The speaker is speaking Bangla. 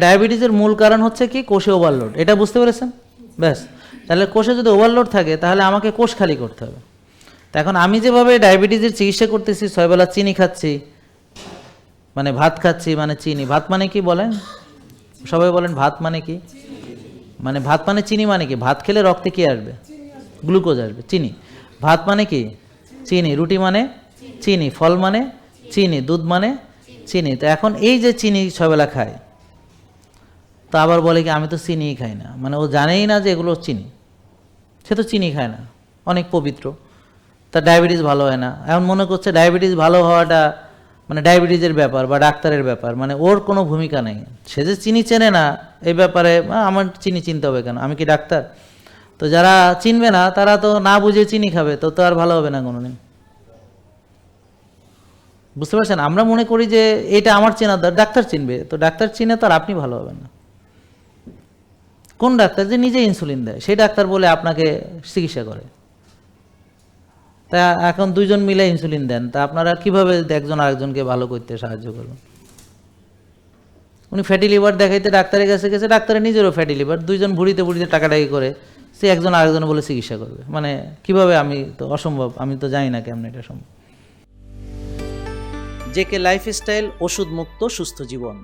ডায়াবেটিসের মূল কারণ হচ্ছে কি কোষে ওভারলোড, এটা বুঝতে পেরেছেন? ব্যাস, তাহলে কোষে যদি ওভারলোড থাকে তাহলে আমাকে কোষ খালি করতে হবে। এখন আমি যেভাবে ডায়াবেটিসের চিকিৎসা করতেছি, 6 বেলা চিনি খাচ্ছি, মানে ভাত খাচ্ছি, মানে চিনি। ভাত মানে কি বলেন? সবাই বলেন ভাত মানে কি? মানে ভাত মানে চিনি মানে কি? ভাত খেলে রক্তে কি আসবে? গ্লুকোজ আসবে, চিনি। ভাত মানে কি? চিনি। রুটি মানে চিনি। ফল মানে চিনি। দুধ মানে চিনি। তো এখন এই যে চিনি 6 বেলা খায়, তা আবার বলে কি আমি তো চিনিই খাই না, মানে ও জানেই না যে এগুলো চিনি, সে তো চিনি খায় না, অনেক পবিত্র, তার ডায়াবেটিস ভালো হয় না। এখন মনে করছে ডায়াবেটিস ভালো হওয়াটা মানে ডায়াবেটিসের ব্যাপার বা ডাক্তারের ব্যাপার, মানে ওর কোনো ভূমিকা নেই। সে যে চিনি চেনে না এই ব্যাপারে আমার চিনি চিনতে হবে কেন? আমি কি ডাক্তার? তো যারা চিনবে না তারা তো না বুঝে চিনি খাবে, তো তো আর ভালো হবে না কোনোদিন। বুঝতে পারছেন? আমরা মনে করি যে এটা আমার চেনা ডাক্তার চিনবে, তো ডাক্তার চিনে তো আর আপনি ভালো হবেন না। কোন ডাক্তার যে নিজে ইনসুলিন দেয় সেই ডাক্তার বলে আপনাকে চিকিৎসা করে? তা এখন দুইজন মিলে ইনসুলিন দেন, তা আপনারা কিভাবে একজন আরেকজনকে ভালো করতে সাহায্য করবেন? উনি ফ্যাটি লিভার দেখাইতে ডাক্তারের কাছে গেছে, ডাক্তারের নিজেরও ফ্যাটি লিভার, দুইজন ভুড়িতে ভুড়িতে টাকাটাকি করে সে একজন আরেকজন বলে চিকিৎসা করবে। মানে কিভাবে? আমি তো অসম্ভব, আমি তো জানি না কেমন এটা সম্ভব। জেকে লাইফস্টাইল, ওষুধ মুক্ত সুস্থ জীবন।